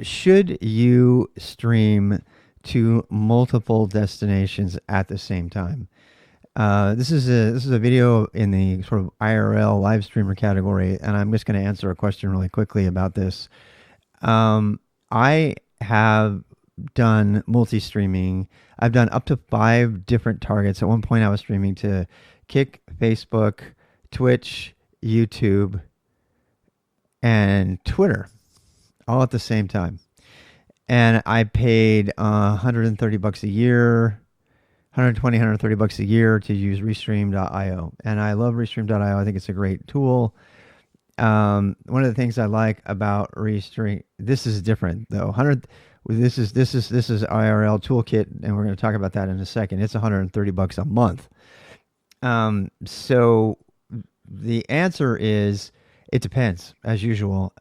should you stream to multiple destinations at the same time? This is a video in the sort of IRL live streamer category, and I'm just going to answer a question really quickly about this. I have done multi-streaming. I've done up to 5 different targets. At one point, I was streaming to Kick, Facebook, Twitch, YouTube, and Twitter, all at the same time. And I paid $130 a year, 120, $130 a year to use Restream.io. And I love Restream.io. I think it's a great tool. One of the things I like about Restream, this is different though. This is IRL toolkit, and we're going to talk about that in a second. It's $130 a month. So the answer is it depends, as usual.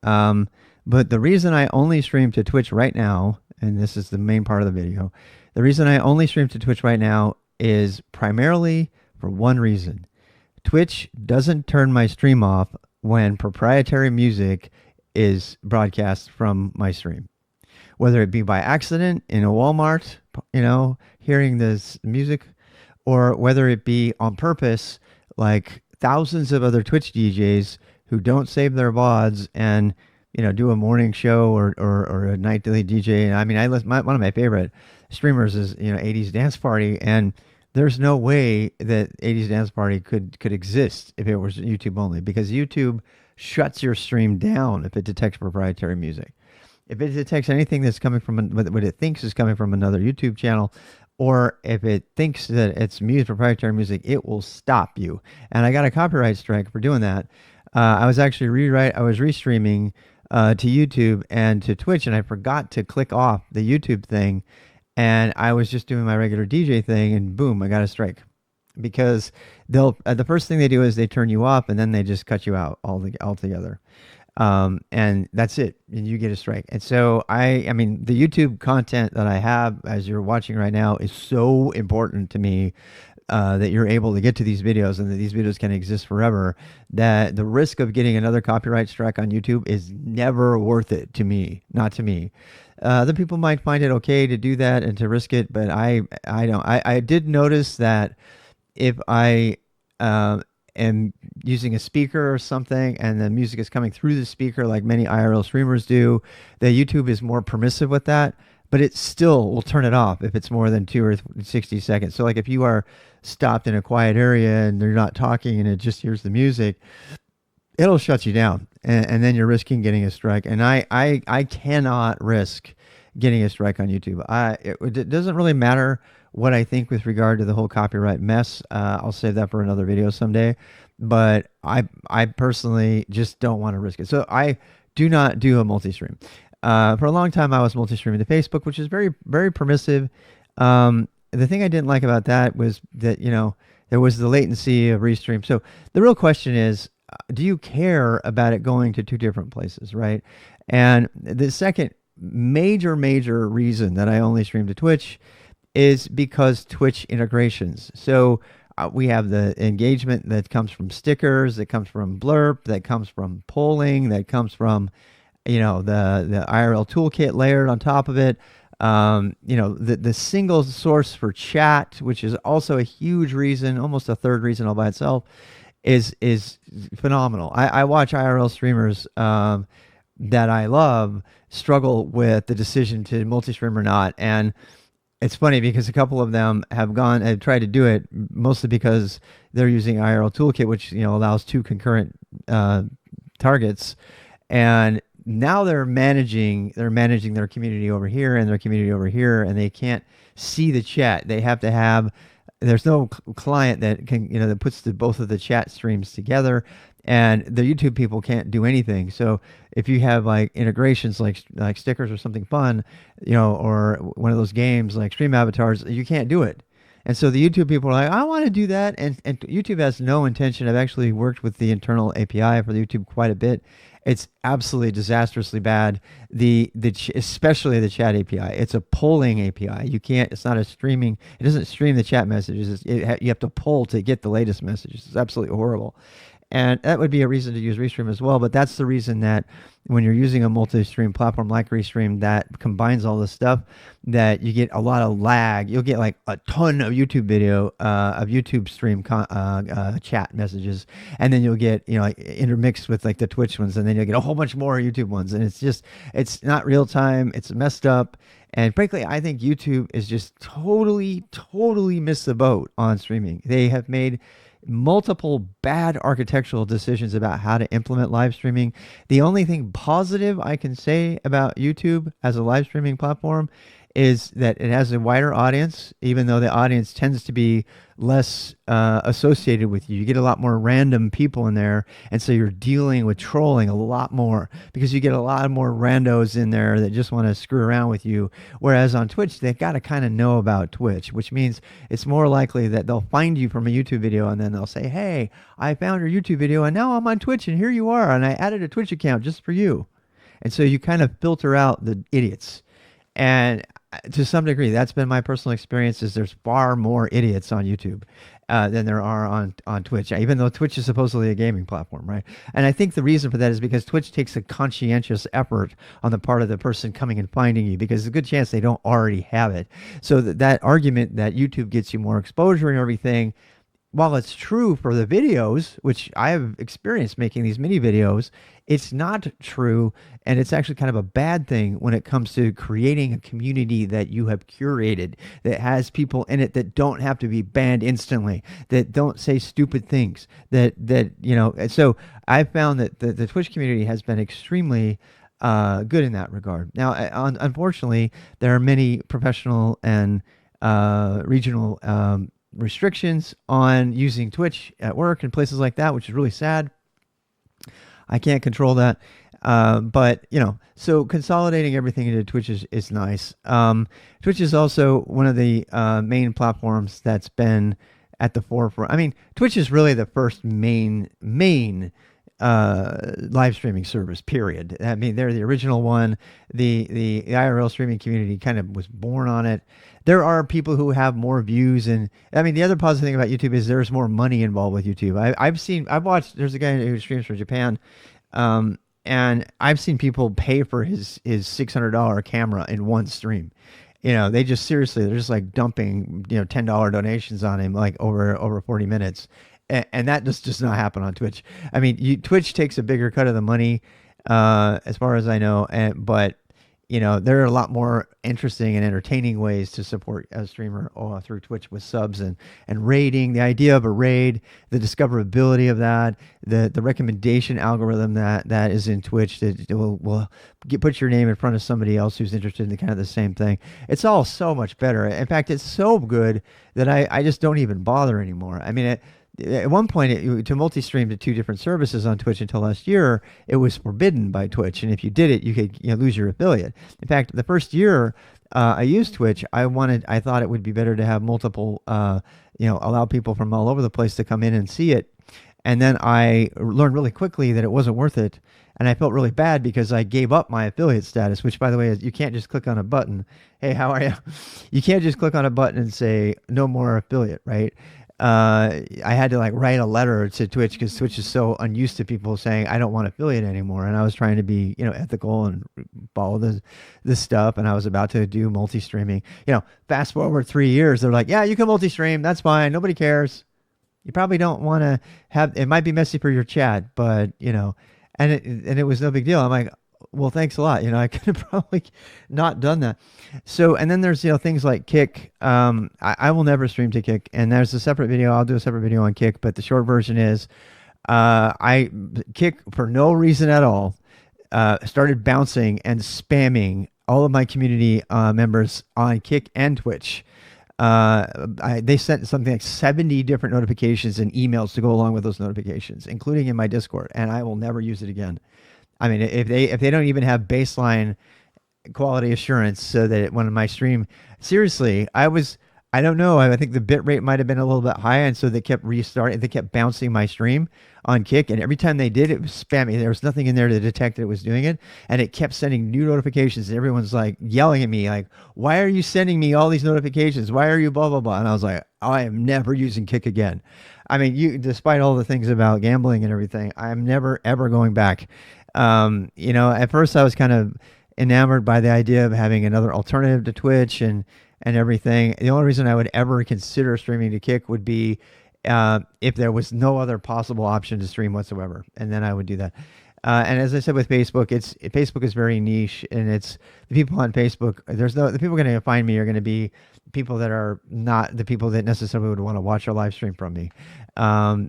But the reason I only stream to Twitch right now, and this is the main part of the video, the reason I only stream to Twitch right now is primarily for one reason. Twitch doesn't turn my stream off when proprietary music is broadcast from my stream. Whether it be by accident in a Walmart, hearing this music, or whether it be on purpose, like thousands of other Twitch DJs who don't save their VODs and do a morning show or a nightly DJ. I mean, one of my favorite streamers is 80s Dance Party, and there's no way that 80s Dance Party could exist if it was YouTube only, because YouTube shuts your stream down if it detects proprietary music. If it detects anything that's coming from what it thinks is coming from another YouTube channel, or if it thinks that it's proprietary music, it will stop you. And I got a copyright strike for doing that. I was actually restreaming to YouTube and to Twitch, and I forgot to click off the YouTube thing, and I was just doing my regular DJ thing, and boom, I got a strike. Because the first thing they do is they turn you off, and then they just cut you out altogether. And that's it, and you get a strike. And so I mean, the YouTube content that I have, as you're watching right now, is so important to me, that you're able to get to these videos and that these videos can exist forever, that the risk of getting another copyright strike on YouTube is never worth it to me, not to me. Other people might find it okay to do that and to risk it, but I don't. I did notice that if I am using a speaker or something and the music is coming through the speaker like many IRL streamers do, that YouTube is more permissive with that, but it still will turn it off if it's more than 2 or 60 seconds. So like if you are stopped in a quiet area and they're not talking and it just hears the music, it'll shut you down, and then you're risking getting a strike. And I cannot risk getting a strike on YouTube. It doesn't really matter what I think with regard to the whole copyright mess. I'll save that for another video someday. But I personally just don't want to risk it. So I do not do a multi-stream. For a long time, I was multi-streaming to Facebook, which is very, very permissive. The thing I didn't like about that was that, there was the latency of Restream. So the real question is, do you care about it going to 2 different places, right? And the second major reason that I only stream to Twitch is because Twitch integrations. So we have the engagement that comes from stickers, that comes from blurb, that comes from polling, that comes from the IRL toolkit layered on top of it. The single source for chat, which is also a huge reason, almost a third reason all by itself, is phenomenal. I watch IRL streamers that I love struggle with the decision to multi-stream or not. And it's funny because a couple of them have tried to do it, mostly because they're using IRL toolkit, which allows 2 concurrent targets, and now they're managing their community over here and their community over here, and they can't see the chat. They have to have, there's no client that can, that puts both of the chat streams together, and the YouTube people can't do anything. So if you have like integrations like stickers or something fun, or one of those games like Stream Avatars, you can't do it. And so the YouTube people are like, I want to do that. And YouTube has no intention. I've actually worked with the internal API for the YouTube quite a bit. It's absolutely disastrously bad. Especially the chat API. It's a polling API. You can't. It's not a streaming. It doesn't stream the chat messages. You have to poll to get the latest messages. It's absolutely horrible. And that would be a reason to use Restream as well. But that's the reason that when you're using a multi-stream platform like Restream that combines all this stuff, that you get a lot of lag. You'll get like a ton of YouTube video, of YouTube stream chat messages, and then you'll get, like intermixed with like the Twitch ones, and then you'll get a whole bunch more YouTube ones, and it's not real time. It's messed up. And frankly, I think YouTube is just totally missed the boat on streaming. They have made multiple bad architectural decisions about how to implement live streaming. The only thing positive I can say about YouTube as a live streaming platform is that it has a wider audience, even though the audience tends to be less associated with you. You get a lot more random people in there, and so you're dealing with trolling a lot more because you get a lot more randos in there that just want to screw around with you. Whereas on Twitch, they've got to kind of know about Twitch, which means it's more likely that they'll find you from a YouTube video and then they'll say, hey, I found your YouTube video and now I'm on Twitch and here you are, and I added a Twitch account just for you. And so you kind of filter out the idiots. And to some degree, that's been my personal experience. Is there's far more idiots on YouTube than there are on Twitch, even though Twitch is supposedly a gaming platform, right? And I think the reason for that is because Twitch takes a conscientious effort on the part of the person coming and finding you, because there's a good chance they don't already have it. So that argument that YouTube gets you more exposure and everything, while it's true for the videos, which I have experienced making these mini videos, it's not true, and it's actually kind of a bad thing when it comes to creating a community that you have curated, that has people in it that don't have to be banned instantly, that don't say stupid things, that so I found that the Twitch community has been extremely good in that regard. Now, unfortunately, there are many professional and regional restrictions on using Twitch at work and places like that, which is really sad. I can't control that. But, so consolidating everything into Twitch is nice. Twitch is also one of the main platforms that's been at the forefront. I mean, Twitch is really the first main live streaming service, period. I mean, they're the original one. The IRL streaming community kind of was born on it. There are people who have more views, and I mean, the other positive thing about YouTube is there's more money involved with YouTube. I've watched, there's a guy who streams from Japan, and I've seen people pay for his $600 camera in one stream. They just seriously, they're just like dumping, $10 donations on him, like over 40 minutes. And that just does not happen on Twitch. I mean, Twitch takes a bigger cut of the money, as far as I know, but there are a lot more interesting and entertaining ways to support a streamer through Twitch with subs and raiding. The idea of a raid, the discoverability of that, the recommendation algorithm that is in Twitch that will put your name in front of somebody else who's interested in kind of the same thing. It's all so much better. In fact, it's so good that I just don't even bother anymore. I mean, at one point, to multi-stream to two different services on Twitch until last year, it was forbidden by Twitch, and if you did it, you could lose your affiliate. In fact, the first year I used Twitch, I thought it would be better to have multiple, allow people from all over the place to come in and see it, and then I learned really quickly that it wasn't worth it, and I felt really bad because I gave up my affiliate status, which, by the way, is you can't just click on a button. Hey, how are you? You can't just click on a button and say no more affiliate, right? I had to write a letter to Twitch because Twitch is so unused to people saying I don't want affiliate anymore, and I was trying to be ethical and follow this stuff, and I was about to do multi-streaming. Fast forward 3 years, they're like, yeah, you can multi-stream, that's fine, nobody cares. You probably don't want to have it, might be messy for your chat, but and it was no big deal. I'm like, well, thanks a lot. I could have probably not done that. So, and then there's, things like Kick. I will never stream to Kick, and there's a separate video. I'll do a separate video on Kick, but the short version is, I Kick, for no reason at all, started bouncing and spamming all of my community members on Kick and Twitch. They sent something like 70 different notifications and emails to go along with those notifications, including in my Discord, and I will never use it again. I mean, if they don't even have baseline quality assurance so that when my stream, seriously, I I don't know. I think the bit rate might have been a little bit high, and so they kept restarting. They kept bouncing my stream on Kick, and every time they did, it was spammy. There was nothing in there to detect that it was doing it, and it kept sending new notifications. And everyone's like yelling at me, like, "Why are you sending me all these notifications? Why are you blah blah blah?" And I was like, "I am never using Kick again." I mean, despite all the things about gambling and everything, I'm never ever going back. At first I was kind of enamored by the idea of having another alternative to Twitch and everything. The only reason I would ever consider streaming to Kick would be if there was no other possible option to stream whatsoever, and then I would do that. And as I said with Facebook, Facebook is very niche, and it's the people on Facebook. The people going to find me are going to be people that are not the people that necessarily would want to watch a live stream from me.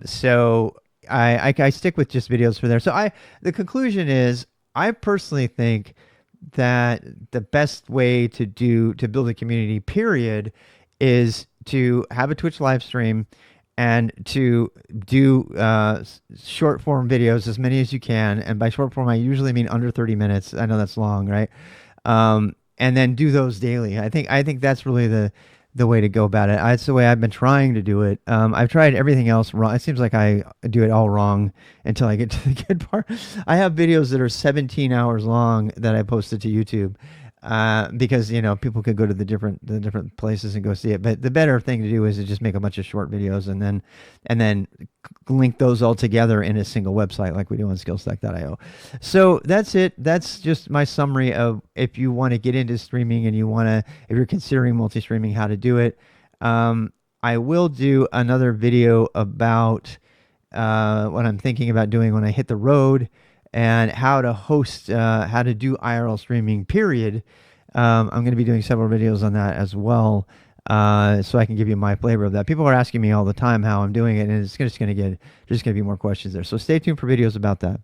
So I stick with just videos for there. So the conclusion is, I personally think that the best way to build a community, period, is to have a Twitch live stream and to do short form videos, as many as you can. And by short form, I usually mean under 30 minutes. I know that's long, right? And then do those daily. I think that's really the way to go about it. That's the way I've been trying to do it. I've tried everything else wrong. It seems like I do it all wrong until I get to the good part. I have videos that are 17 hours long that I posted to YouTube because people could go to the different places and go see it. But the better thing to do is to just make a bunch of short videos and then link those all together in a single website like we do on skillstack.io. So that's it. That's just my summary of, if you want to get into streaming and if you're considering multi-streaming, how to do it. I will do another video about what I'm thinking about doing when I hit the road, and how to host, how to do IRL streaming, period. I'm going to be doing several videos on that as well, so I can give you my flavor of that. People are asking me all the time how I'm doing it, and it's just going to be more questions there. So stay tuned for videos about that.